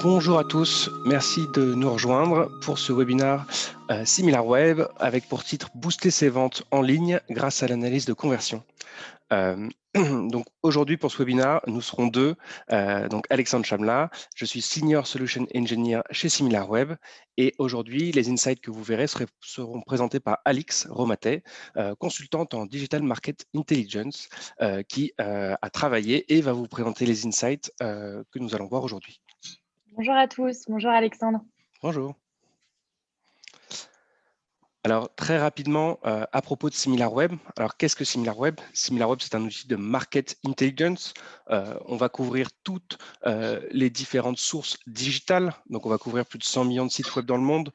Bonjour à tous, merci de nous rejoindre pour ce webinaire SimilarWeb avec pour titre Booster ses ventes en ligne grâce à l'analyse de conversion. Donc aujourd'hui pour ce webinaire, nous serons deux. Donc Alexandre Chamla, je suis Senior Solution Engineer chez SimilarWeb et aujourd'hui les insights que vous verrez seront présentés par Alix Romatet, consultante en Digital Market Intelligence qui a travaillé et va vous présenter les insights que nous allons voir aujourd'hui. Bonjour à tous, bonjour Alexandre. Bonjour. Alors, très rapidement, à propos de SimilarWeb. Alors, qu'est-ce que SimilarWeb? SimilarWeb, c'est un outil de market intelligence. On va couvrir toutes les différentes sources digitales. Donc, on va couvrir plus de 100 millions de sites web dans le monde,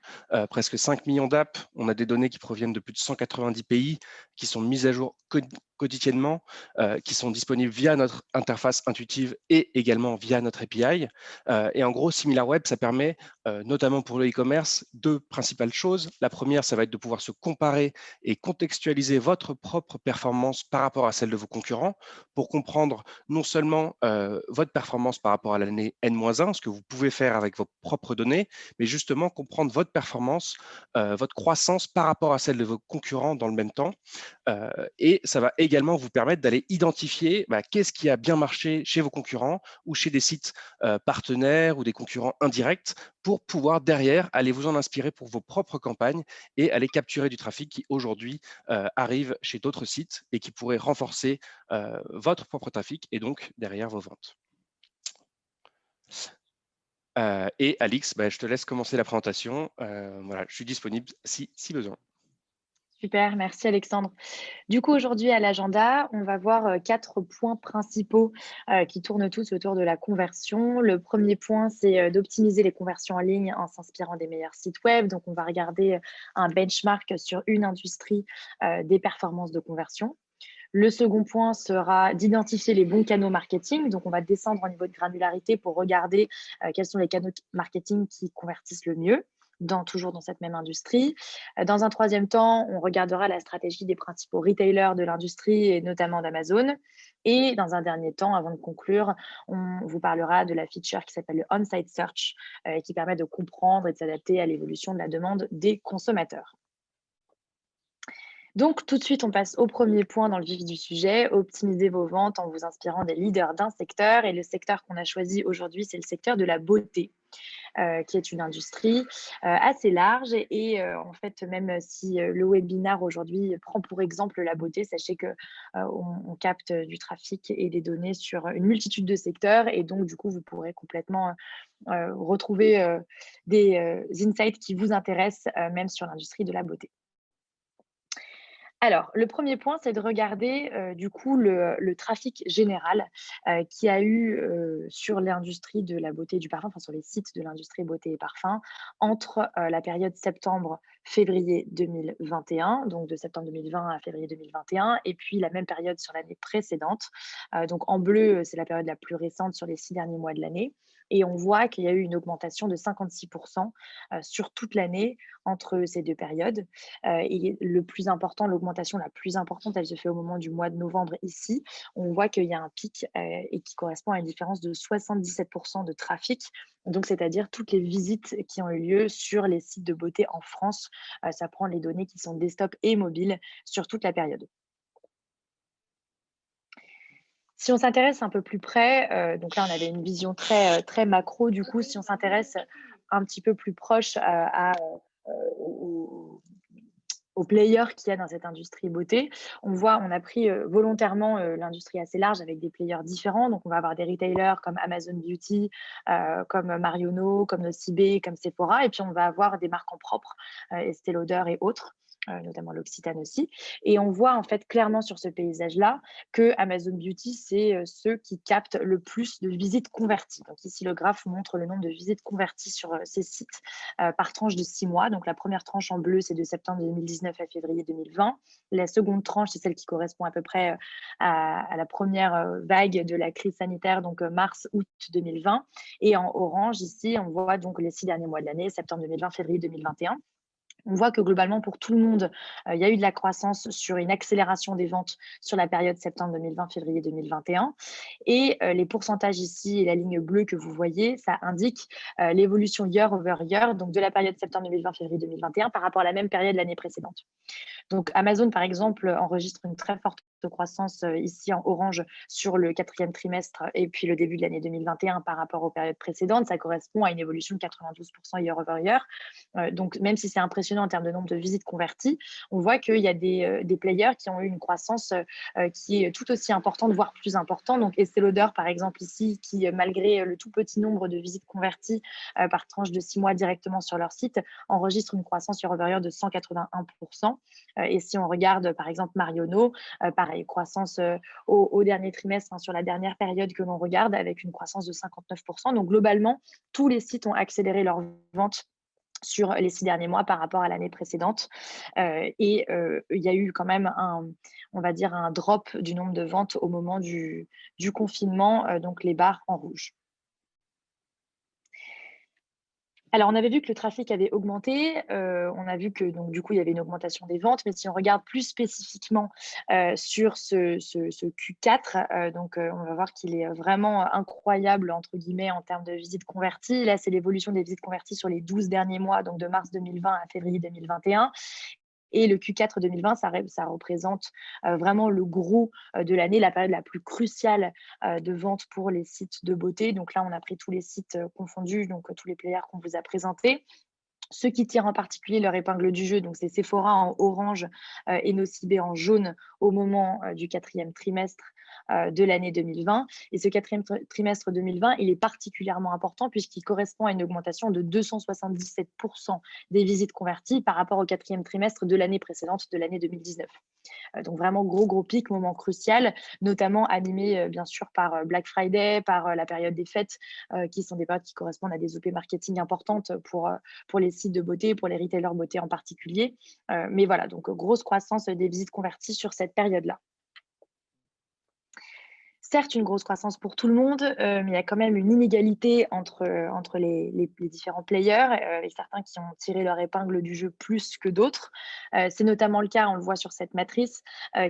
presque 5 millions d'apps. On a des données qui proviennent de plus de 190 pays, qui sont mises à jour quotidiennement, qui sont disponibles via notre interface intuitive et également via notre API. Et en gros, SimilarWeb, ça permet, notamment pour le e-commerce, deux principales choses. La première, ça va être de pouvoir se comparer et contextualiser votre propre performance par rapport à celle de vos concurrents pour comprendre non seulement votre performance par rapport à l'année N-1, ce que vous pouvez faire avec vos propres données, mais justement comprendre votre performance, votre croissance par rapport à celle de vos concurrents dans le même temps. Et ça va également vous permettre d'aller identifier qu'est-ce qui a bien marché chez vos concurrents ou chez des sites partenaires ou des concurrents indirects pour pouvoir derrière aller vous en inspirer pour vos propres campagnes et aller capturer du trafic qui aujourd'hui arrive chez d'autres sites et qui pourrait renforcer votre propre trafic et donc derrière vos ventes. Et Alix, je te laisse commencer la présentation. Voilà, je suis disponible si besoin. Super, merci Alexandre. Du coup, aujourd'hui à l'agenda, on va voir 4 points principaux qui tournent tous autour de la conversion. Le premier point, c'est d'optimiser les conversions en ligne en s'inspirant des meilleurs sites web. Donc, on va regarder un benchmark sur une industrie des performances de conversion. Le second point sera d'identifier les bons canaux marketing. Donc, on va descendre au niveau de granularité pour regarder quels sont les canaux marketing qui convertissent le mieux. Toujours dans cette même industrie. Dans un troisième temps, on regardera la stratégie des principaux retailers de l'industrie et notamment d'Amazon. Et dans un dernier temps, avant de conclure, on vous parlera de la feature qui s'appelle le On-Site Search, qui permet de comprendre et de s'adapter à l'évolution de la demande des consommateurs. Donc, tout de suite, on passe au premier point dans le vif du sujet, optimiser vos ventes en vous inspirant des leaders d'un secteur. Et le secteur qu'on a choisi aujourd'hui, c'est le secteur de la beauté. Qui est une industrie assez large en fait, même si le webinaire aujourd'hui prend pour exemple la beauté, sachez que on capte du trafic et des données sur une multitude de secteurs et donc du coup vous pourrez complètement retrouver des insights qui vous intéressent même sur l'industrie de la beauté. Alors, le premier point, c'est de regarder du coup le trafic général qu'il y a eu sur l'industrie de la beauté et du parfum, enfin sur les sites de l'industrie beauté et parfum, entre la période septembre-février 2021, donc de septembre 2020 à février 2021, et puis la même période sur l'année précédente. Donc en bleu, c'est la période la plus récente sur les 6 derniers mois de l'année. Et on voit qu'il y a eu une augmentation de 56% sur toute l'année entre ces deux périodes. Et le plus important, l'augmentation la plus importante, elle se fait au moment du mois de novembre ici. On voit qu'il y a un pic et qui correspond à une différence de 77% de trafic. Donc, c'est-à-dire toutes les visites qui ont eu lieu sur les sites de beauté en France. Ça prend les données qui sont desktop et mobile sur toute la période. Si on s'intéresse un peu plus près, donc là, on avait une vision très macro. Du coup, si on s'intéresse un petit peu plus proche aux players qu'il y a dans cette industrie beauté. On a pris volontairement l'industrie assez large avec des players différents. Donc, on va avoir des retailers comme Amazon Beauty, comme Marionneau, comme Nocibé, comme Sephora. Et puis, on va avoir des marques en propre, Estée Lauder et autres. Notamment l'Occitane aussi. Et on voit en fait clairement sur ce paysage-là que Amazon Beauty, c'est ceux qui captent le plus de visites converties. Donc ici, le graphe montre le nombre de visites converties sur ces sites par tranche de 6 mois. Donc la première tranche en bleu, c'est de septembre 2019 à février 2020. La seconde tranche, c'est celle qui correspond à peu près à la première vague de la crise sanitaire, donc mars-août 2020. Et en orange, ici, on voit donc les 6 derniers mois de l'année, septembre 2020, février 2021. On voit que globalement, pour tout le monde, il y a eu de la croissance sur une accélération des ventes sur la période septembre 2020, février 2021. Et les pourcentages ici et la ligne bleue que vous voyez, ça indique l'évolution year over year, donc de la période septembre 2020, février 2021 par rapport à la même période l'année précédente. Donc Amazon, par exemple, enregistre une très forte croissance ici en orange sur le 4e trimestre et puis le début de l'année 2021 par rapport aux périodes précédentes. Ça correspond à une évolution de 92% year over year. Donc même si c'est impressionnant en termes de nombre de visites converties, on voit qu'il y a des players qui ont eu une croissance qui est tout aussi importante, voire plus importante. Donc Estée Lauder, par exemple, ici, qui malgré le tout petit nombre de visites converties par tranche de 6 mois directement sur leur site, enregistre une croissance year over year de 181%. Et si on regarde, par exemple, Marionneau, pareil, croissance au dernier trimestre, sur la dernière période que l'on regarde, avec une croissance de 59%. Donc, globalement, tous les sites ont accéléré leurs ventes sur les 6 derniers mois par rapport à l'année précédente. Il y a eu quand même on va dire, un drop du nombre de ventes au moment du confinement, donc les barres en rouge. Alors, on avait vu que le trafic avait augmenté, on a vu que donc du coup, il y avait une augmentation des ventes, mais si on regarde plus spécifiquement, sur ce Q4, on va voir qu'il est vraiment «incroyable» entre guillemets en termes de visites converties. Là, c'est l'évolution des visites converties sur les 12 derniers mois, donc de mars 2020 à février 2021. Et le Q4 2020, ça représente vraiment le gros de l'année, la période la plus cruciale de vente pour les sites de beauté. Donc là, on a pris tous les sites confondus, donc tous les players qu'on vous a présentés. Ceux qui tirent en particulier leur épingle du jeu, donc c'est Sephora en orange et Nocibé en jaune au moment du 4e trimestre de l'année 2020. Et ce 4e trimestre 2020, il est particulièrement important puisqu'il correspond à une augmentation de 277% des visites converties par rapport au 4e trimestre de l'année précédente, de l'année 2019. Donc vraiment gros pic, moment crucial, notamment animé bien sûr par Black Friday, par la période des fêtes, qui sont des périodes qui correspondent à des OP marketing importantes pour les sites de beauté, pour les retailers beauté en particulier. Mais voilà, donc grosse croissance des visites converties sur cette période-là. Certes, une grosse croissance pour tout le monde, mais il y a quand même une inégalité entre les différents players, et certains qui ont tiré leur épingle du jeu plus que d'autres. C'est notamment le cas, on le voit sur cette matrice,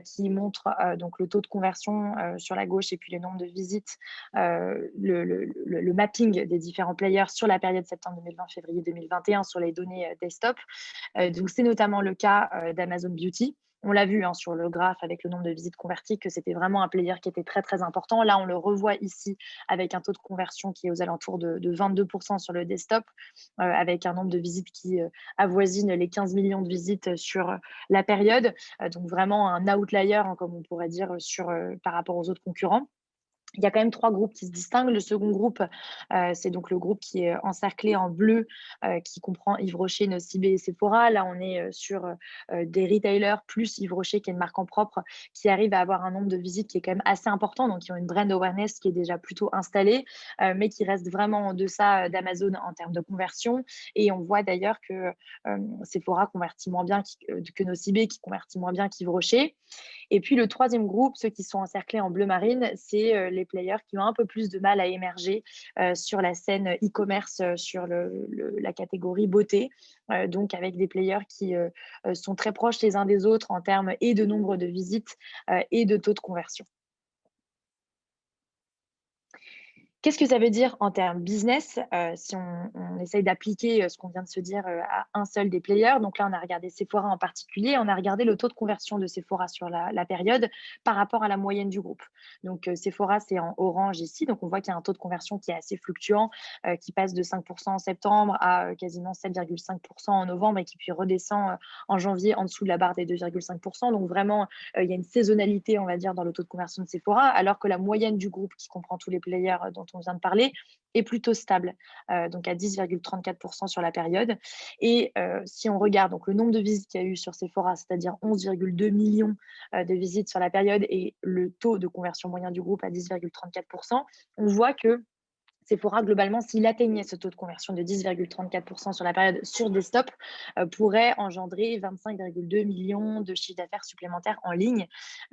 qui montre, donc le taux de conversion, sur la gauche et puis le nombre de visites, le mapping des différents players sur la période septembre 2020, février 2021 sur les données, desktop. Donc c'est notamment le cas, d'Amazon Beauty. On l'a vu sur le graphe avec le nombre de visites converties que c'était vraiment un player qui était très important. Là, on le revoit ici avec un taux de conversion qui est aux alentours de 22% sur le desktop, avec un nombre de visites qui avoisine les 15 millions de visites sur la période. Donc vraiment un outlier, comme on pourrait dire, par rapport aux autres concurrents. Il y a quand même 3 groupes qui se distinguent. Le second groupe, c'est donc le groupe qui est encerclé en bleu, qui comprend Yves Rocher, Nocibé et Sephora. Là, on est sur des retailers plus Yves Rocher, qui est une marque en propre, qui arrive à avoir un nombre de visites qui est quand même assez important, donc qui ont une brand awareness qui est déjà plutôt installée, mais qui reste vraiment en deçà d'Amazon en termes de conversion. Et on voit d'ailleurs que Sephora convertit moins bien que Nocibé, qui convertit moins bien qu'Yves Rocher. Et puis le 3e groupe, ceux qui sont encerclés en bleu marine, c'est les players qui ont un peu plus de mal à émerger sur la scène e-commerce, sur la catégorie beauté, donc avec des players qui sont très proches les uns des autres en termes et de nombre de visites et de taux de conversion. Qu'est-ce que ça veut dire en termes business, si on essaye d'appliquer ce qu'on vient de se dire à un seul des players? Donc là, on a regardé Sephora en particulier, on a regardé le taux de conversion de Sephora sur la période par rapport à la moyenne du groupe. Donc Sephora, c'est en orange ici, donc on voit qu'il y a un taux de conversion qui est assez fluctuant, qui passe de 5% en septembre à quasiment 7,5% en novembre et qui puis redescend en janvier en dessous de la barre des 2,5%. Donc vraiment, il y a une saisonnalité, on va dire, dans le taux de conversion de Sephora, alors que la moyenne du groupe, qui comprend tous les players dont on vient de parler, est plutôt stable, donc à 10,34% sur la période. Et si on regarde donc le nombre de visites qu'il y a eu sur Sephora, c'est-à-dire 11,2 millions de visites sur la période et le taux de conversion moyen du groupe à 10,34%, on voit que Sephora, globalement, s'il atteignait ce taux de conversion de 10,34% sur la période sur desktop, pourrait engendrer 25,2 millions de chiffre d'affaires supplémentaires en ligne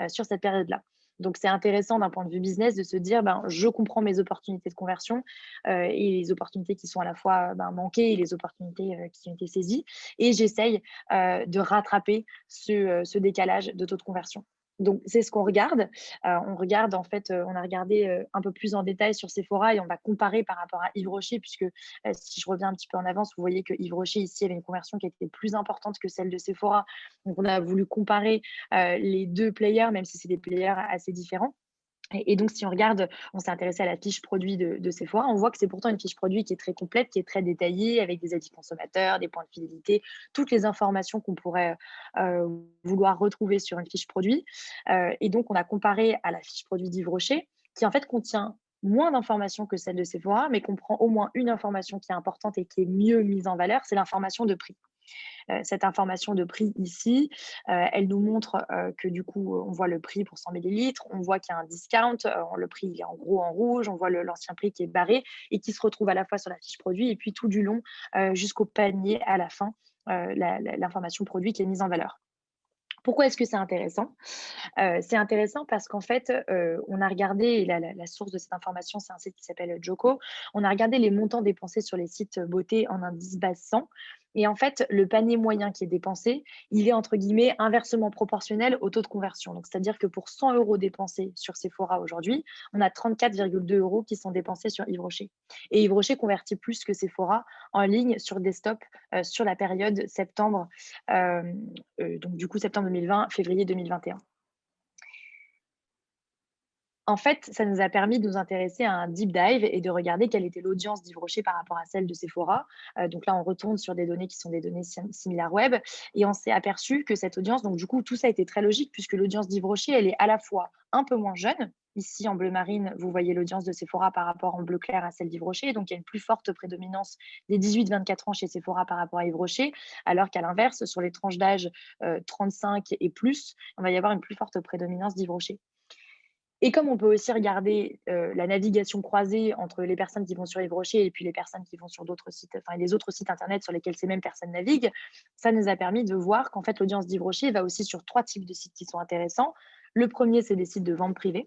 sur cette période-là. Donc, c'est intéressant d'un point de vue business de se dire, ben, je comprends mes opportunités de conversion et les opportunités qui sont à la fois ben, manquées et les opportunités qui ont été saisies. Et j'essaye de rattraper ce décalage de taux de conversion. Donc, c'est ce qu'on regarde. On regarde, en fait, on a regardé un peu plus en détail sur Sephora et on va comparer par rapport à Yves Rocher, puisque si je reviens un petit peu en avance, vous voyez que Yves Rocher, ici, avait une conversion qui était plus importante que celle de Sephora. Donc, on a voulu comparer les deux players, même si c'est des players assez différents. Et donc, si on regarde, on s'est intéressé à la fiche produit de Sephora, on voit que c'est pourtant une fiche produit qui est très complète, qui est très détaillée, avec des avis consommateurs, des points de fidélité, toutes les informations qu'on pourrait vouloir retrouver sur une fiche produit. Et donc, on a comparé à la fiche produit d'Yves Rocher, qui en fait contient moins d'informations que celle de Sephora, mais comprend au moins une information qui est importante et qui est mieux mise en valeur, c'est l'information de prix. Cette information de prix ici, elle nous montre que du coup, on voit le prix pour 100 millilitres, on voit qu'il y a un discount, le prix il est en gros en rouge, on voit l'ancien prix qui est barré et qui se retrouve à la fois sur la fiche produit et puis tout du long jusqu'au panier à la fin, l'information produit qui est mise en valeur. Pourquoi est-ce que c'est intéressant? C'est intéressant parce qu'en fait, on a regardé et la source de cette information, c'est un site qui s'appelle Joko. On a regardé les montants dépensés sur les sites beauté en indice base 100 et en fait, le panier moyen qui est dépensé, il est entre guillemets «inversement proportionnel au taux de conversion». Donc c'est-à-dire que pour 100 € dépensés sur Sephora aujourd'hui, on a 34,2 € qui sont dépensés sur Yves Rocher et Yves Rocher convertit plus que Sephora en ligne sur desktop, sur la période septembre, donc du coup septembre 2020, février 2021. En fait, ça nous a permis de nous intéresser à un deep dive et de regarder quelle était l'audience d'Yves Rocher par rapport à celle de Sephora. Donc là, on retourne sur des données qui sont des données SimilarWeb et on s'est aperçu que cette audience, donc du coup, tout ça a été très logique puisque l'audience d'Yves Rocher, elle est à la fois un peu moins jeune. Ici, en bleu marine, vous voyez l'audience de Sephora par rapport en bleu clair à celle d'Yves Rocher. Donc, il y a une plus forte prédominance des 18-24 ans chez Sephora par rapport à Yves Rocher, alors qu'à l'inverse, sur les tranches d'âge 35 et plus, on va y avoir une plus forte prédominance d'Yves Rocher. Et comme on peut aussi regarder la navigation croisée entre les personnes qui vont sur Yves Rocher et puis les personnes qui vont sur d'autres sites, enfin les autres sites internet sur lesquels ces mêmes personnes naviguent, ça nous a permis de voir qu'en fait l'audience d'Yves Rocher va aussi sur 3 types de sites qui sont intéressants. Le premier, c'est des sites de vente privée,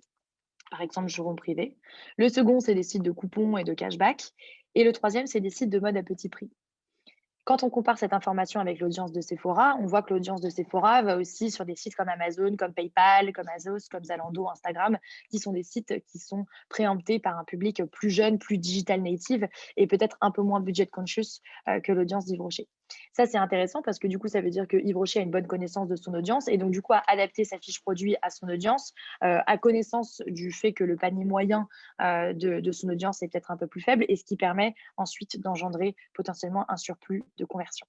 par exemple showroom privé. Le second, c'est des sites de coupons et de cashback. Et le troisième, c'est des sites de mode à petit prix. Quand on compare cette information avec l'audience de Sephora, on voit que l'audience de Sephora va aussi sur des sites comme Amazon, comme PayPal, comme Azos, comme Zalando, Instagram, qui sont des sites qui sont préemptés par un public plus jeune, plus digital native et peut-être un peu moins budget conscious que l'audience d'Yves Rocher. Ça, c'est intéressant parce que du coup, ça veut dire que Yves Rocher a une bonne connaissance de son audience et donc du coup a adapté sa fiche produit à son audience, a connaissance du fait que le panier moyen de son audience est peut-être un peu plus faible et ce qui permet ensuite d'engendrer potentiellement un surplus de conversion.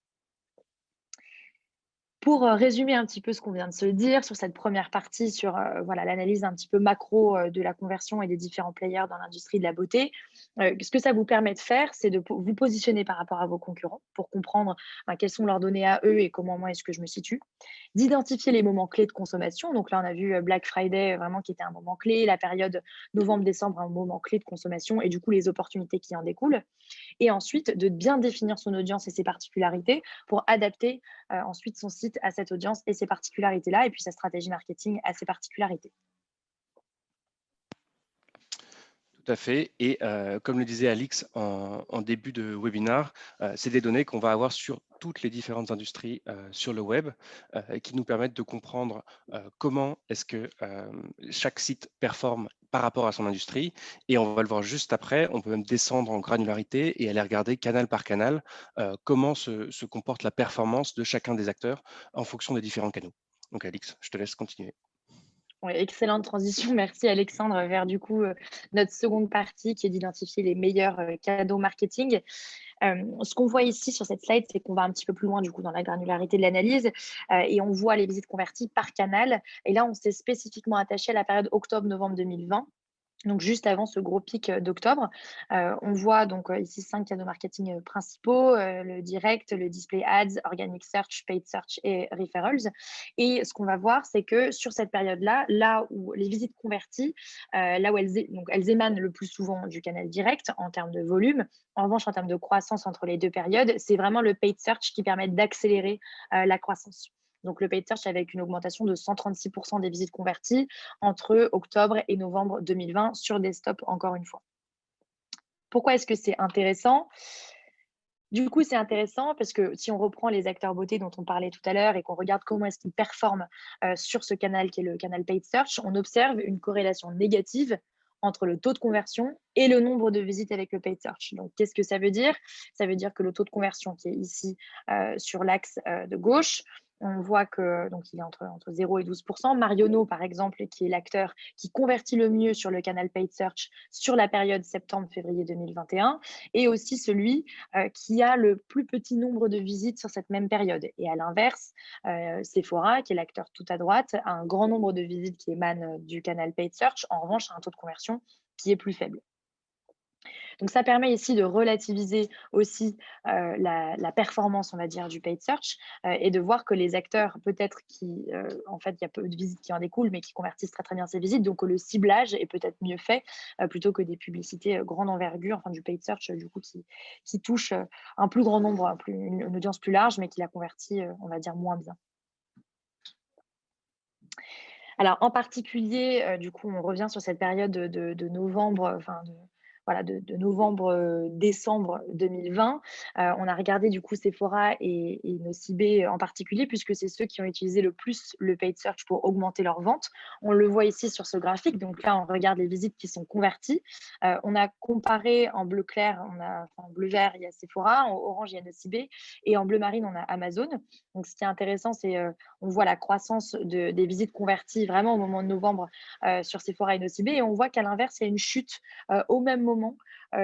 Pour résumer un petit peu ce qu'on vient de se dire sur cette première partie sur voilà, l'analyse un petit peu macro de la conversion et des différents players dans l'industrie de la beauté, ce que ça vous permet de faire, c'est de vous positionner par rapport à vos concurrents pour comprendre quelles sont leurs données à eux et comment moi est-ce que je me situe, d'identifier les moments clés de consommation. Donc là, on a vu Black Friday vraiment qui était un moment clé, la période novembre-décembre un moment clé de consommation et du coup les opportunités qui en découlent et ensuite de bien définir son audience et ses particularités pour adapter ensuite son site à cette audience et ces particularités-là, et puis sa stratégie marketing à ces particularités. Tout à fait. Et comme le disait Alix en début de webinaire, c'est des données qu'on va avoir sur toutes les différentes industries sur le web qui nous permettent de comprendre comment est-ce que chaque site performe par rapport à son industrie. Et on va le voir juste après. On peut même descendre en granularité et aller regarder canal par canal comment se comporte la performance de chacun des acteurs en fonction des différents canaux. Donc Alix, je te laisse continuer. Ouais, excellente transition. Merci Alexandre vers du coup notre seconde partie qui est d'identifier les meilleurs cadeaux marketing. Ce qu'on voit ici sur cette slide, c'est qu'on va un petit peu plus loin du coup dans la granularité de l'analyse et on voit les visites converties par canal. Et là, on s'est spécifiquement attaché à la période octobre-novembre 2020. Donc juste avant ce gros pic d'octobre, on voit donc ici 5 canaux marketing principaux, le direct, le display ads, organic search, paid search et referrals. Et ce qu'on va voir, c'est que sur cette période-là, là où les visites converties, là où elles émanent le plus souvent du canal direct en termes de volume. En revanche, en termes de croissance entre les deux périodes, c'est vraiment le paid search qui permet d'accélérer la croissance. Donc, le paid search avec une augmentation de 136% des visites converties entre octobre et novembre 2020 sur desktop, encore une fois. Pourquoi est-ce que c'est intéressant? Du coup, c'est intéressant parce que si on reprend les acteurs beauté dont on parlait tout à l'heure et qu'on regarde comment est-ce qu'ils performent sur ce canal qui est le canal paid search, on observe une corrélation négative entre le taux de conversion et le nombre de visites avec le paid search. Donc, qu'est-ce que ça veut dire? Ça veut dire que le taux de conversion qui est ici sur l'axe de gauche, on voit que donc il est entre 0 et 12%. Marionneau, par exemple, qui est l'acteur qui convertit le mieux sur le canal paid search sur la période septembre-février 2021, et aussi celui qui a le plus petit nombre de visites sur cette même période. Et à l'inverse, Sephora, qui est l'acteur tout à droite, a un grand nombre de visites qui émanent du canal paid search. En revanche, a un taux de conversion qui est plus faible. Donc, ça permet ici de relativiser aussi la performance, on va dire, du paid search et de voir que les acteurs, peut-être qui, en fait, il y a peu de visites qui en découlent, mais qui convertissent très, très bien ces visites. Donc, le ciblage est peut-être mieux fait plutôt que des publicités grande envergure, enfin, du paid search, du coup, qui touche un plus grand nombre, une audience plus large, mais qui la convertit, on va dire, moins bien. Alors, en particulier, du coup, on revient sur cette période de novembre, enfin de novembre-décembre 2020. On a regardé du coup Sephora et Nocibé en particulier, puisque c'est ceux qui ont utilisé le plus le paid search pour augmenter leurs ventes. On le voit ici sur ce graphique. Donc là, on regarde les visites qui sont converties. On a comparé en bleu clair, en bleu vert, il y a Sephora, en orange, il y a Nocibé, et en bleu marine, on a Amazon. Donc, ce qui est intéressant, c'est on voit la croissance des visites converties vraiment au moment de novembre sur Sephora et Nocibé, et on voit qu'à l'inverse, il y a une chute au même moment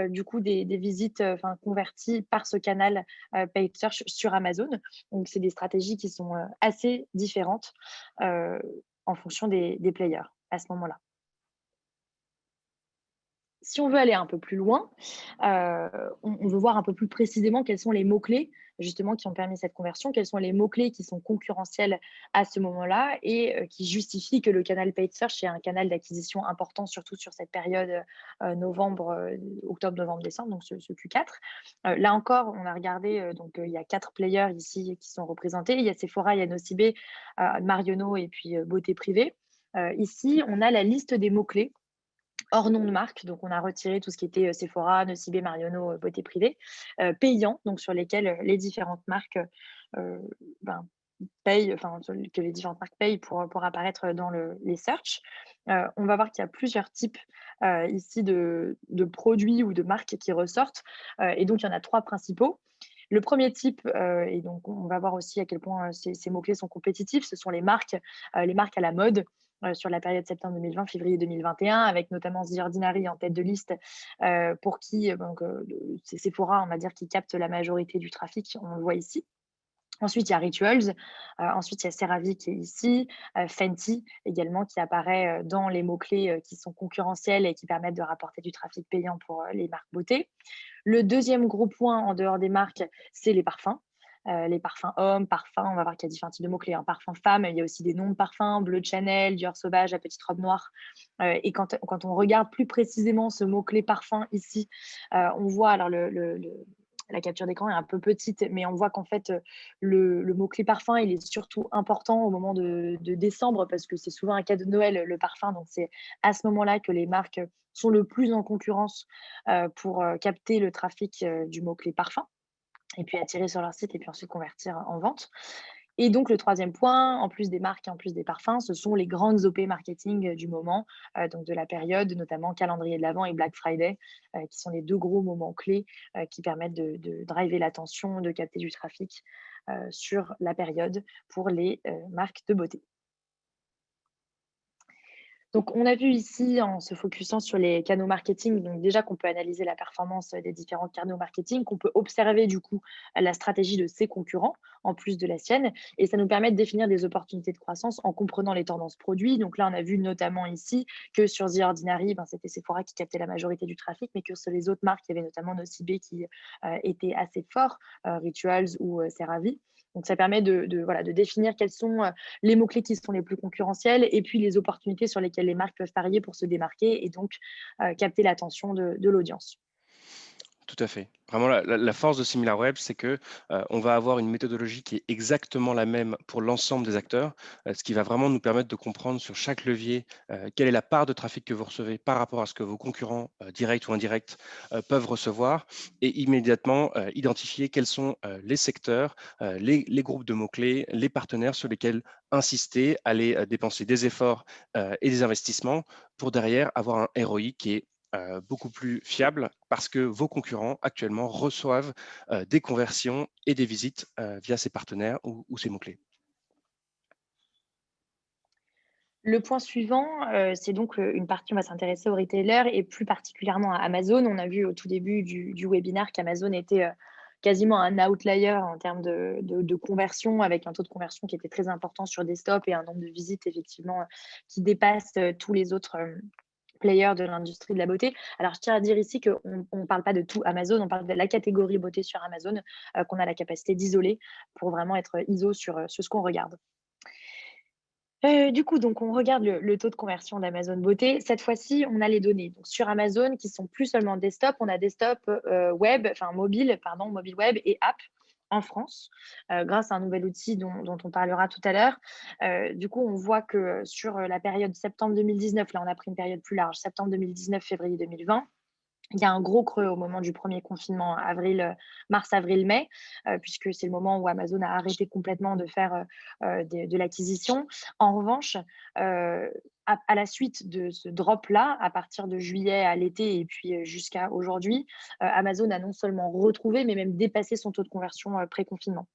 du coup des visites converties par ce canal paid search sur Amazon. Donc, c'est des stratégies qui sont assez différentes en fonction des players à ce moment-là. Si on veut aller un peu plus loin, on veut voir un peu plus précisément quels sont les mots-clés justement qui ont permis cette conversion, quels sont les mots-clés qui sont concurrentiels à ce moment-là et qui justifient que le canal paid search est un canal d'acquisition important, surtout sur cette période octobre, novembre, décembre, donc ce Q4. Là encore, on a regardé, il y a 4 players ici qui sont représentés. Il y a Sephora, il y a Nocibé, Marionneau et puis Beauté Privée. Ici, on a la liste des mots-clés hors nom de marque. Donc, on a retiré tout ce qui était Sephora, Nocibé, Marionneau, Beauté Privée, payants, donc sur lesquels les différentes marques payent, enfin, que les différentes marques payent pour apparaître dans les search. On va voir qu'il y a plusieurs types ici de produits ou de marques qui ressortent. Et donc, il y en a 3 principaux. Le premier type, et donc on va voir aussi à quel point ces mots-clés sont compétitifs, ce sont les marques à la mode sur la période septembre 2020, février 2021, avec notamment The Ordinary en tête de liste, pour qui c'est Sephora, on va dire, qui capte la majorité du trafic, on le voit ici. Ensuite, il y a Rituals. Ensuite, il y a CeraVe qui est ici. Fenty également qui apparaît dans les mots-clés qui sont concurrentiels et qui permettent de rapporter du trafic payant pour les marques beauté. Le deuxième gros point en dehors des marques, c'est les parfums. Les parfums hommes, parfums, on va voir qu'il y a différents types de mots-clés. Parfum femme, il y a aussi des noms de parfums, Bleu de Chanel, Dior Sauvage, La Petite Robe Noire. Et quand on regarde plus précisément ce mot-clé parfum ici, on voit, alors la capture d'écran est un peu petite, mais on voit qu'en fait, le mot-clé parfum, il est surtout important au moment de décembre parce que c'est souvent un cadeau de Noël, le parfum. Donc, c'est à ce moment-là que les marques sont le plus en concurrence pour capter le trafic du mot-clé parfum et puis attirer sur leur site et puis ensuite convertir en vente. Et donc, le troisième point, en plus des marques et en plus des parfums, ce sont les grandes OP marketing du moment, donc de la période, notamment calendrier de l'Avent et Black Friday, qui sont les 2 gros moments clés qui permettent de driver l'attention, de capter du trafic sur la période pour les marques de beauté. Donc, on a vu ici, en se focusant sur les canaux marketing, donc déjà qu'on peut analyser la performance des différents canaux marketing, qu'on peut observer du coup la stratégie de ses concurrents en plus de la sienne, et ça nous permet de définir des opportunités de croissance en comprenant les tendances produits. Donc là, on a vu notamment ici que sur The Ordinary, c'était Sephora qui captait la majorité du trafic, mais que sur les autres marques, il y avait notamment Nocibé qui était assez fort, Rituals ou CeraVe. Donc, ça permet de définir quels sont les mots-clés qui sont les plus concurrentiels et puis les opportunités sur lesquelles les marques peuvent parier pour se démarquer et donc capter l'attention de l'audience. Tout à fait. Vraiment, la force de SimilarWeb, c'est que on va avoir une méthodologie qui est exactement la même pour l'ensemble des acteurs, ce qui va vraiment nous permettre de comprendre sur chaque levier quelle est la part de trafic que vous recevez par rapport à ce que vos concurrents, directs ou indirects, peuvent recevoir et immédiatement identifier quels sont les secteurs, les groupes de mots-clés, les partenaires sur lesquels insister, aller dépenser des efforts et des investissements pour derrière avoir un ROI qui est beaucoup plus fiable parce que vos concurrents actuellement reçoivent des conversions et des visites via ces partenaires ou ces mots-clés. Le point suivant, c'est donc, une partie, on va s'intéresser aux retailers et plus particulièrement à Amazon. On a vu au tout début du webinaire qu'Amazon était, quasiment un outlier en termes de conversion, avec un taux de conversion qui était très important sur desktop et un nombre de visites effectivement, qui dépasse, tous les autres, players de l'industrie de la beauté. Alors je tiens à dire ici qu'on ne parle pas de tout Amazon, on parle de la catégorie beauté sur Amazon, qu'on a la capacité d'isoler pour vraiment être ISO sur ce qu'on regarde. Du coup, donc on regarde le taux de conversion d'Amazon Beauté. Cette fois-ci, on a les données donc sur Amazon qui sont plus seulement desktop, on a desktop, web, enfin mobile, pardon, mobile web et app en France, grâce à un nouvel outil dont on parlera tout à l'heure. Du coup, on voit que sur, la période septembre 2019, là, on a pris une période plus large, septembre 2019, février 2020. Il y a un gros creux au moment du premier confinement, avril, mars, avril, mai, puisque c'est le moment où Amazon a arrêté complètement de faire, de l'acquisition. En revanche, à la suite de ce drop-là, à partir de juillet à l'été et puis, jusqu'à aujourd'hui, Amazon a non seulement retrouvé, mais même dépassé son taux de conversion, pré-confinement.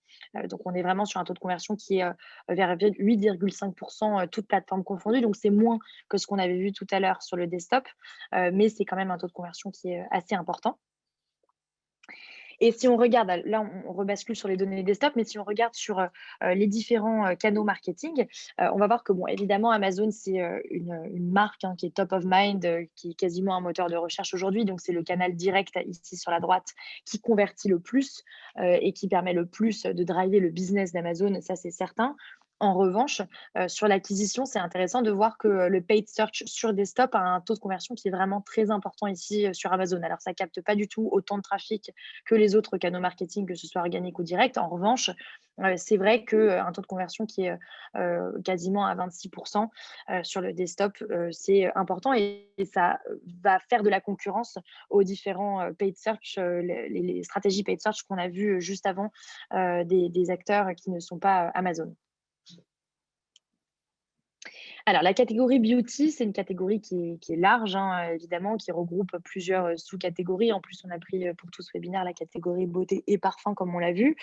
Donc on est vraiment sur un taux de conversion qui est, vers 8,5 toutes plateformes confondues, donc c'est moins que ce qu'on avait vu tout à l'heure sur le desktop, mais c'est quand même un taux de conversion qui est assez important. Et si on regarde, là, on rebascule sur les données desktop, mais si on regarde sur les différents canaux marketing, on va voir que, bon, évidemment, Amazon, c'est une marque qui est top of mind, qui est quasiment un moteur de recherche aujourd'hui. Donc, c'est le canal direct ici sur la droite qui convertit le plus et qui permet le plus de driver le business d'Amazon, ça, c'est certain. En revanche, sur l'acquisition, c'est intéressant de voir que le paid search sur desktop a un taux de conversion qui est vraiment très important ici sur Amazon. Alors, ça capte pas du tout autant de trafic que les autres canaux marketing, que ce soit organique ou direct. En revanche, c'est vrai qu'un taux de conversion qui est quasiment à 26 sur le desktop, c'est important et ça va faire de la concurrence aux différents paid search, les stratégies paid search qu'on a vues juste avant des acteurs qui ne sont pas Amazon. Alors, la catégorie beauty, c'est une catégorie qui est large, hein, évidemment, qui regroupe plusieurs sous-catégories. En plus, on a pris pour tout ce webinaire la catégorie beauté et parfum, comme on l'a vu.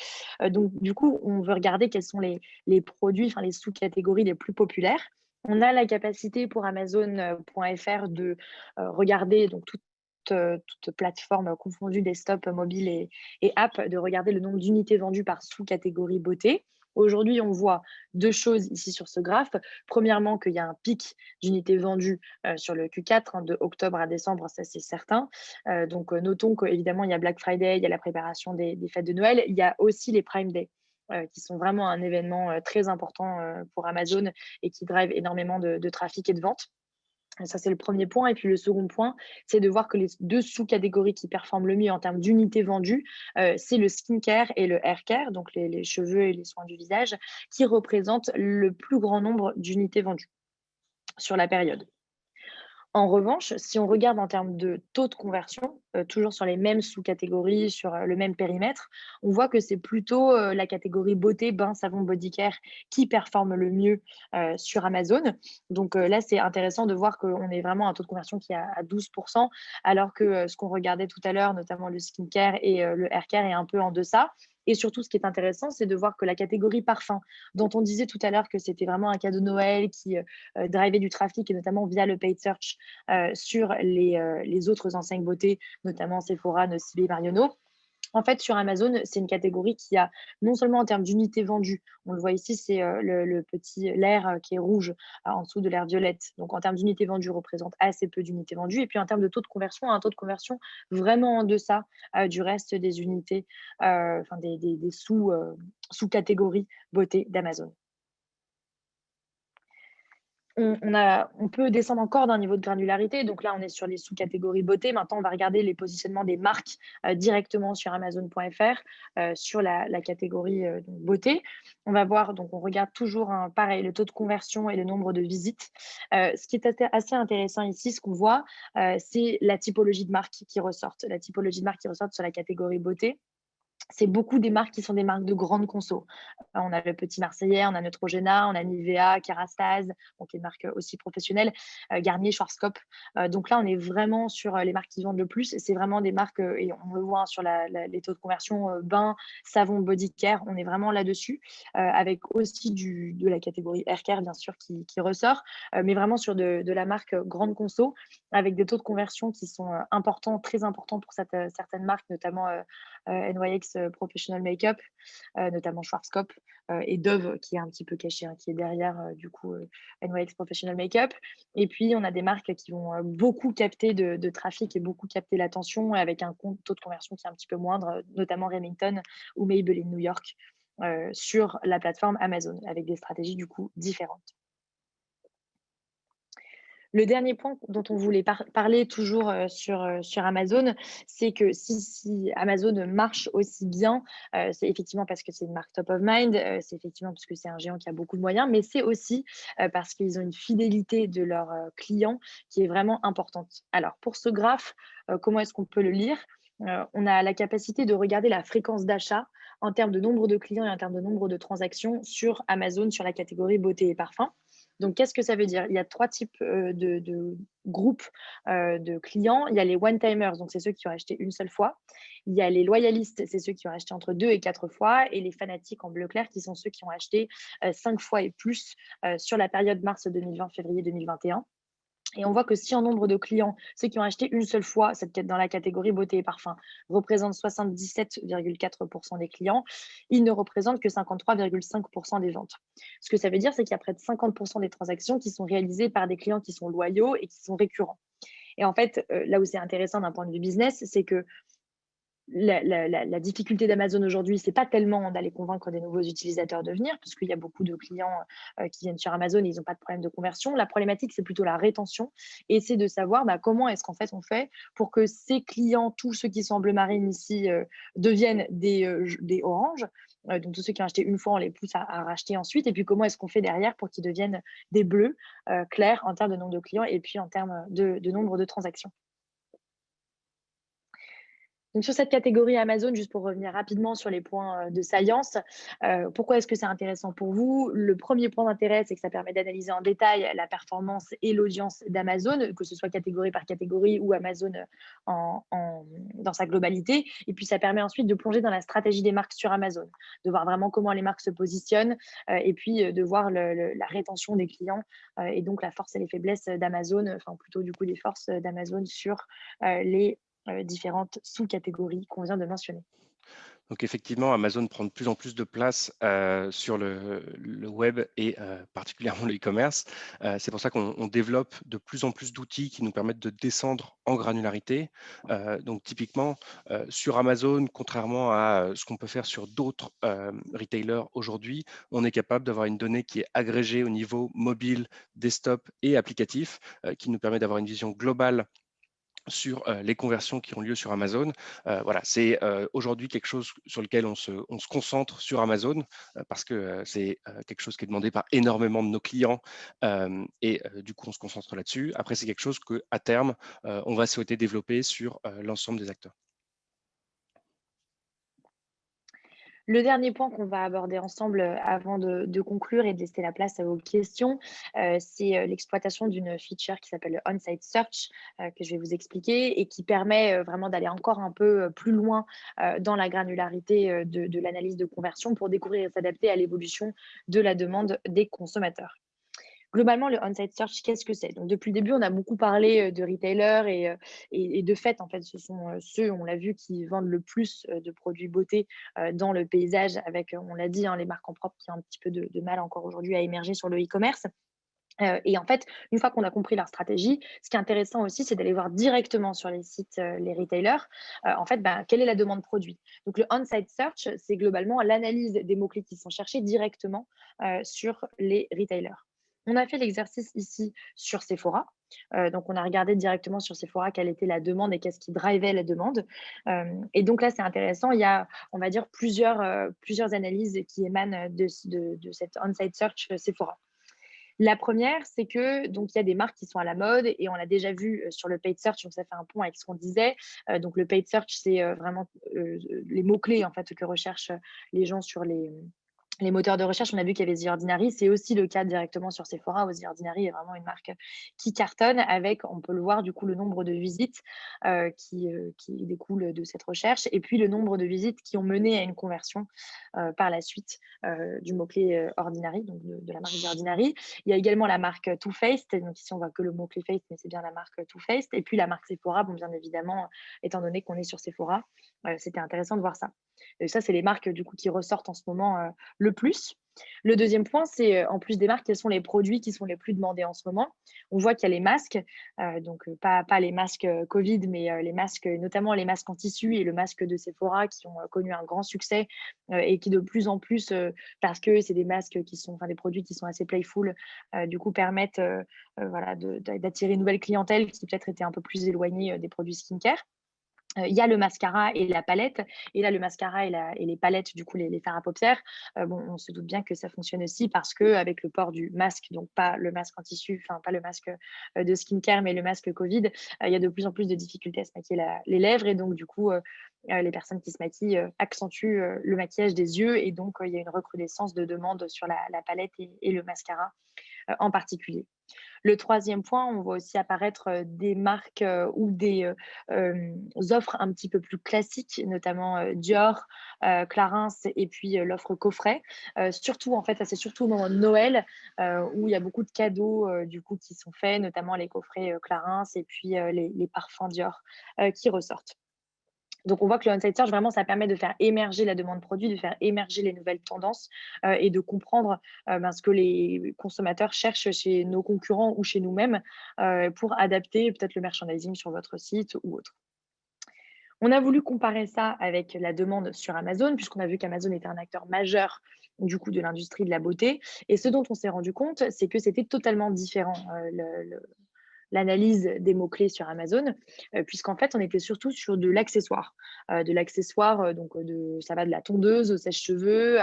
Donc, du coup, on veut regarder quels sont les produits, enfin les sous-catégories les plus populaires. On a la capacité pour Amazon.fr de regarder donc toute plateforme confondue, desktop, mobile et app, de regarder le nombre d'unités vendues par sous-catégorie beauté. Aujourd'hui, on voit deux choses ici sur ce graphe. Premièrement, qu'il y a un pic d'unités vendues sur le Q4, de octobre à décembre, ça c'est certain. Donc, notons qu'évidemment, il y a Black Friday, il y a la préparation des fêtes de Noël, il y a aussi les Prime Day. Qui sont vraiment un événement très important pour Amazon et qui drive énormément de trafic et de vente. Ça, c'est le premier point. Et puis le second point, c'est de voir que les deux sous-catégories qui performent le mieux en termes d'unités vendues, c'est le skincare et le haircare, donc les cheveux et les soins du visage, qui représentent le plus grand nombre d'unités vendues sur la période. En revanche, si on regarde en termes de taux de conversion, toujours sur les mêmes sous-catégories, sur, le même périmètre, on voit que c'est plutôt, la catégorie beauté, bain, savon, body care qui performe le mieux, sur Amazon. Donc, là, c'est intéressant de voir qu'on est vraiment à un taux de conversion qui est à 12 alors que, ce qu'on regardait tout à l'heure, notamment le skincare et le haircare est un peu en deçà. Et surtout, ce qui est intéressant, c'est de voir que la catégorie parfum, dont on disait tout à l'heure que c'était vraiment un cadeau de Noël qui, drivait du trafic et notamment via le paid search, sur les autres enseignes beauté, notamment Sephora, Nocibé, Marionneau. En fait, sur Amazon, c'est une catégorie qui a non seulement en termes d'unités vendues, on le voit ici, c'est le petit l'air qui est rouge en dessous de l'air violette. Donc, en termes d'unités vendues, représente assez peu d'unités vendues. Et puis, en termes de taux de conversion, un taux de conversion vraiment en deçà du reste des unités, enfin des sous-catégories beauté d'Amazon. on peut descendre encore d'un niveau de granularité. Donc là, on est sur les sous-catégories beauté. Maintenant, on va regarder les positionnements des marques directement sur Amazon.fr sur la catégorie donc beauté. On va voir, donc on regarde toujours pareil, le taux de conversion et le nombre de visites. Ce qui est assez intéressant ici, ce qu'on voit, c'est la typologie de marques qui ressortent. La typologie de marques qui ressortent sur la catégorie beauté. C'est beaucoup des marques qui sont des marques de grande conso. On a le Petit Marseillais, on a Neutrogena, on a Nivea, Kerastase, donc les marques aussi professionnelles, Garnier, Schwarzkopf. Donc là, on est vraiment sur les marques qui vendent le plus. C'est vraiment des marques, et on le voit sur les taux de conversion, bain, savon, body care, on est vraiment là-dessus, avec aussi de la catégorie hair care, bien sûr, qui ressort, mais vraiment sur de la marque grande conso, avec des taux de conversion qui sont importants, très importants pour certaines marques, notamment NYX Professional Makeup, notamment Schwarzkopf et Dove qui est un petit peu caché, hein, qui est derrière du coup NYX Professional Makeup. Et puis on a des marques qui vont beaucoup capter de trafic et beaucoup capter l'attention avec un taux de conversion qui est un petit peu moindre, notamment Remington ou Maybelline New York sur la plateforme Amazon avec des stratégies du coup différentes. Le dernier point dont on voulait parler toujours sur Amazon, c'est que si Amazon marche aussi bien, c'est effectivement parce que c'est une marque top of mind, c'est effectivement parce que c'est un géant qui a beaucoup de moyens, mais c'est aussi parce qu'ils ont une fidélité de leurs clients qui est vraiment importante. Alors pour ce graphe, comment est-ce qu'on peut le lire? On a la capacité de regarder la fréquence d'achat en termes de nombre de clients et en termes de nombre de transactions sur Amazon, sur la catégorie beauté et parfum. Donc, qu'est-ce que ça veut dire? Il y a 3 types de groupes de clients. Il y a les one-timers, donc c'est ceux qui ont acheté une seule fois. Il y a les loyalistes, c'est ceux qui ont acheté entre 2 et 4 fois. Et les fanatiques en bleu clair, qui sont ceux qui ont acheté 5 fois et plus sur la période mars 2020, février 2021. Et on voit que si en nombre de clients, ceux qui ont acheté une seule fois, dans la catégorie beauté et parfum, représentent 77,4% des clients, ils ne représentent que 53,5% des ventes. Ce que ça veut dire, c'est qu'il y a près de 50% des transactions qui sont réalisées par des clients qui sont loyaux et qui sont récurrents. Et en fait, là où c'est intéressant d'un point de vue business, c'est que la difficulté d'Amazon aujourd'hui, c'est pas tellement d'aller convaincre des nouveaux utilisateurs de venir, parce qu'il y a beaucoup de clients qui viennent sur Amazon et ils n'ont pas de problème de conversion. La problématique, c'est plutôt la rétention. Et c'est de savoir comment est-ce qu'en fait on fait pour que ces clients, tous ceux qui sont en bleu marine ici, deviennent des oranges. Donc tous ceux qui ont acheté une fois, on les pousse à racheter ensuite. Et puis comment est-ce qu'on fait derrière pour qu'ils deviennent des bleus clairs en termes de nombre de clients et puis en termes de nombre de transactions. Donc sur cette catégorie Amazon, juste pour revenir rapidement sur les points de science, pourquoi est-ce que c'est intéressant pour vous? Le premier point d'intérêt, c'est que ça permet d'analyser en détail la performance et l'audience d'Amazon, que ce soit catégorie par catégorie ou Amazon dans sa globalité. Et puis ça permet ensuite de plonger dans la stratégie des marques sur Amazon, de voir vraiment comment les marques se positionnent et puis de voir la rétention des clients et donc la force et les faiblesses d'Amazon, enfin plutôt du coup les forces d'Amazon sur les différentes sous-catégories qu'on vient de mentionner. Donc effectivement, Amazon prend de plus en plus de place sur le web et particulièrement le e-commerce. C'est pour ça qu'on développe de plus en plus d'outils qui nous permettent de descendre en granularité. Donc typiquement, sur Amazon, contrairement à ce qu'on peut faire sur d'autres retailers aujourd'hui, on est capable d'avoir une donnée qui est agrégée au niveau mobile, desktop et applicatif, qui nous permet d'avoir une vision globale sur les conversions qui ont lieu sur Amazon. Voilà, c'est aujourd'hui quelque chose sur lequel on se concentre sur Amazon parce que c'est quelque chose qui est demandé par énormément de nos clients et du coup, on se concentre là-dessus. Après, c'est quelque chose qu'à terme, on va souhaiter développer sur l'ensemble des acteurs. Le dernier point qu'on va aborder ensemble avant de conclure et de laisser la place à vos questions, c'est l'exploitation d'une feature qui s'appelle le On-Site Search, que je vais vous expliquer et qui permet vraiment d'aller encore un peu plus loin dans la granularité de l'analyse de conversion pour découvrir et s'adapter à l'évolution de la demande des consommateurs. Globalement, le on-site search, qu'est-ce que c'est? Donc, depuis le début, on a beaucoup parlé de retailers et de fait, en fait, ce sont ceux, on l'a vu, qui vendent le plus de produits beauté dans le paysage avec, on l'a dit, hein, les marques en propre qui ont un petit peu de mal encore aujourd'hui à émerger sur le e-commerce. Et en fait, une fois qu'on a compris leur stratégie, ce qui est intéressant aussi, c'est d'aller voir directement sur les sites, les retailers, en fait, quelle est la demande produit. Donc le on-site search, c'est globalement l'analyse des mots-clés qui sont cherchés directement sur les retailers. On a fait l'exercice ici sur Sephora. Donc on a regardé directement sur Sephora quelle était la demande et qu'est-ce qui drivait la demande. Et donc là, c'est intéressant. Il y a, on va dire, plusieurs analyses qui émanent de cette on-site search Sephora. La première, c'est que donc il y a des marques qui sont à la mode et on l'a déjà vu, sur le paid search, donc ça fait un pont avec ce qu'on disait. Donc le paid search, c'est, vraiment, les mots-clés, en fait, que recherchent, les gens sur les moteurs de recherche. On a vu qu'il y avait The Ordinary. C'est aussi le cas directement sur Sephora, où The Ordinary est vraiment une marque qui cartonne avec, on peut le voir, du coup, le nombre de visites, qui découlent de cette recherche et puis le nombre de visites qui ont mené à une conversion, par la suite, du mot-clé, Ordinary, donc de la marque The Ordinary. Il y a également la marque Too Faced, donc ici on voit que le mot-clé Faced, mais c'est bien la marque Too Faced. Et puis la marque Sephora, bon, bien évidemment, étant donné qu'on est sur Sephora, c'était intéressant de voir ça. Et ça, c'est les marques du coup qui ressortent en ce moment le plus. Le deuxième point, c'est en plus des marques, quels sont les produits qui sont les plus demandés en ce moment. On voit qu'il y a les masques, donc pas les masques Covid, mais les masques, notamment les masques en tissu et le masque de Sephora qui ont connu un grand succès et qui de plus en plus, parce que c'est des masques qui sont, enfin des produits qui sont assez playful, du coup permettent voilà, d'attirer une nouvelle clientèle qui peut-être était un peu plus éloignée des produits skincare. Il y a le mascara et la palette et là, le mascara et les palettes, du coup, les fards à paupières, bon, on se doute bien que ça fonctionne aussi parce qu'avec le port du masque, donc pas le masque en tissu, enfin pas le masque, de skincare, mais le masque Covid, il y a de plus en plus de difficultés à se maquiller les lèvres et donc du coup, les personnes qui se maquillent, accentuent, le maquillage des yeux et donc il y a une recrudescence de demandes sur la palette et le mascara, en particulier. Le troisième point, on voit aussi apparaître, des marques, ou des, offres un petit peu plus classiques, notamment, Dior, Clarins et puis, l'offre coffret. Surtout, en fait, ça c'est surtout au moment de Noël, où il y a beaucoup de cadeaux, du coup, qui sont faits, notamment les coffrets, Clarins et puis, les parfums Dior, qui ressortent. Donc, on voit que le on-site search, vraiment, ça permet de faire émerger la demande produit, de faire émerger les nouvelles tendances et de comprendre ben, ce que les consommateurs cherchent chez nos concurrents ou chez nous-mêmes pour adapter peut-être le merchandising sur votre site ou autre. On a voulu comparer ça avec la demande sur Amazon, puisqu'on a vu qu'Amazon était un acteur majeur du coup de l'industrie de la beauté. Et ce dont on s'est rendu compte, c'est que c'était totalement différent. L'analyse des mots-clés sur Amazon, puisqu'en fait, on était surtout sur de l'accessoire. Donc ça va de la tondeuse au sèche-cheveux,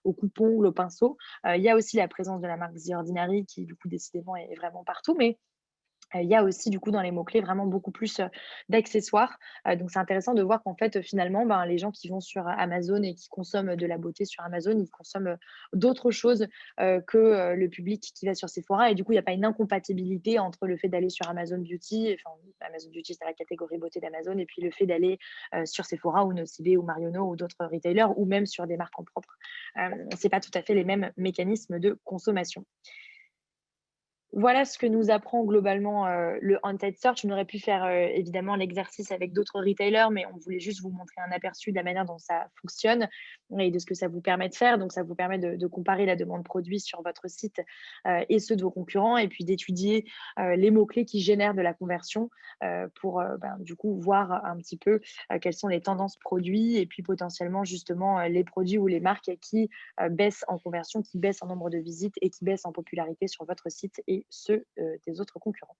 au coupe-ongles, au pinceau. Il y a aussi la présence de la marque The Ordinary qui, du coup, décidément, est vraiment partout. Mais il y a aussi du coup dans les mots-clés vraiment beaucoup plus, d'accessoires. Donc c'est intéressant de voir qu'en fait, finalement, ben, les gens qui vont sur Amazon et qui consomment de la beauté sur Amazon, ils consomment, d'autres choses, que, le public qui va sur Sephora et du coup, il y a pas une incompatibilité entre le fait d'aller sur Amazon Beauty, enfin Amazon Beauty, c'est la catégorie beauté d'Amazon et puis le fait d'aller, sur Sephora ou Nocibé ou Marionnaud ou d'autres retailers ou même sur des marques en propre. C'est pas tout à fait les mêmes mécanismes de consommation. Voilà ce que nous apprend globalement, le on-site search. On aurait pu faire, évidemment l'exercice avec d'autres retailers, mais on voulait juste vous montrer un aperçu de la manière dont ça fonctionne et de ce que ça vous permet de faire. Donc ça vous permet de comparer la demande produit sur votre site, et ceux de vos concurrents et puis d'étudier, les mots-clés qui génèrent de la conversion, pour, ben, du coup, voir un petit peu, quelles sont les tendances produits et puis potentiellement justement, les produits ou les marques qui, baissent en conversion, qui baissent en nombre de visites et qui baissent en popularité sur votre site et ceux, des autres concurrents.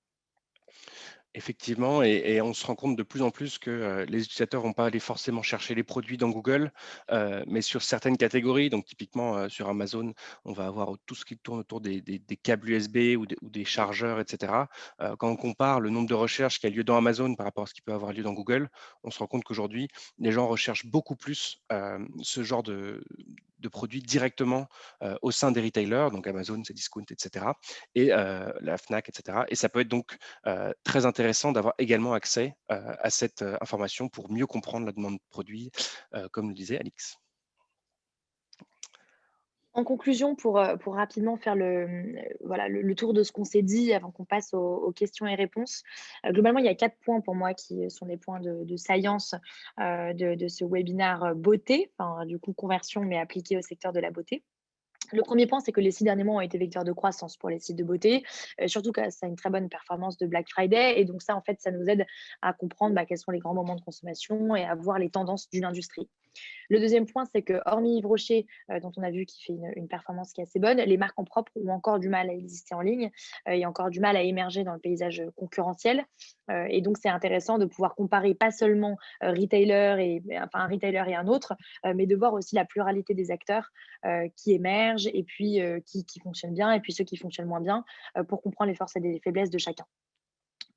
Effectivement, et on se rend compte de plus en plus que les utilisateurs vont pas aller forcément chercher les produits dans Google, mais sur certaines catégories. Donc typiquement, sur Amazon, on va avoir tout ce qui tourne autour des câbles USB ou des chargeurs, et cetera. Quand on compare le nombre de recherches qui a lieu dans Amazon par rapport à ce qui peut avoir lieu dans Google, on se rend compte qu'aujourd'hui, les gens recherchent beaucoup plus, ce genre de produits directement, au sein des retailers, donc Amazon, Cdiscount, et cetera, et la Fnac, et cetera. Et ça peut être donc très intéressant d'avoir également accès à cette information pour mieux comprendre la demande de produit, comme le disait Alix. En conclusion, pour rapidement faire voilà, le tour de ce qu'on s'est dit avant qu'on passe aux questions et réponses. Globalement, il y a 4 points pour moi qui sont des points de science, de ce webinaire, beauté, enfin, du coup, conversion, mais appliqué au secteur de la beauté. Le premier point, c'est que les 6 derniers mois ont été vecteurs de croissance pour les sites de beauté, surtout que ça a une très bonne performance de Black Friday et donc ça, en fait, ça nous aide à comprendre, quels sont les grands moments de consommation et à voir les tendances d'une industrie. Le deuxième point, c'est que hormis Yves Rocher, dont on a vu qu'il fait une performance qui est assez bonne, les marques en propre ont encore du mal à exister en ligne, et encore du mal à émerger dans le paysage, concurrentiel. Et donc c'est intéressant de pouvoir comparer pas seulement, retailer enfin un retailer et un autre, mais de voir aussi la pluralité des acteurs, qui émergent et puis, qui fonctionnent bien et puis ceux qui fonctionnent moins bien, pour comprendre les forces et les faiblesses de chacun.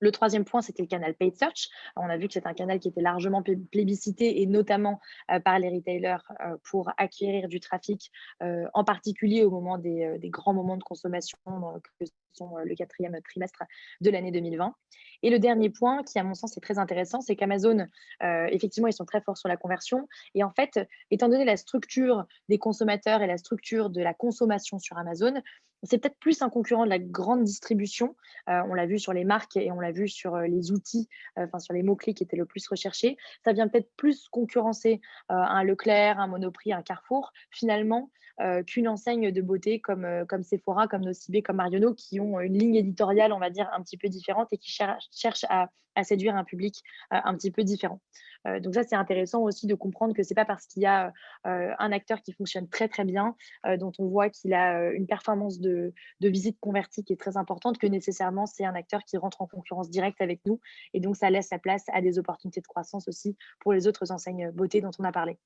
Le troisième point, c'était le canal paid search. On a vu que c'est un canal qui était largement plébiscité et notamment par les retailers pour acquérir du trafic, en particulier au moment des grands moments de consommation que sont le quatrième trimestre de l'année 2020. Et le dernier point, qui à mon sens est très intéressant, c'est qu'Amazon, effectivement, ils sont très forts sur la conversion. Et en fait, étant donné la structure des consommateurs et la structure de la consommation sur Amazon, c'est peut-être plus un concurrent de la grande distribution. On l'a vu sur les marques et on l'a vu sur les outils, enfin sur les mots-clés qui étaient le plus recherchés. Ça vient peut-être plus concurrencer un Leclerc, un Monoprix, un Carrefour, finalement, qu'une enseigne de beauté comme Sephora, comme Nocibé, comme Marionneau, qui ont une ligne éditoriale, on va dire, un petit peu différente et qui cherchent à séduire un public un petit peu différent. Donc ça, c'est intéressant aussi de comprendre que c'est pas parce qu'il y a un acteur qui fonctionne très très bien, dont on voit qu'il a une performance de visite convertie qui est très importante, que nécessairement c'est un acteur qui rentre en concurrence directe avec nous. Et donc, ça laisse la place à des opportunités de croissance aussi pour les autres enseignes beauté dont on a parlé.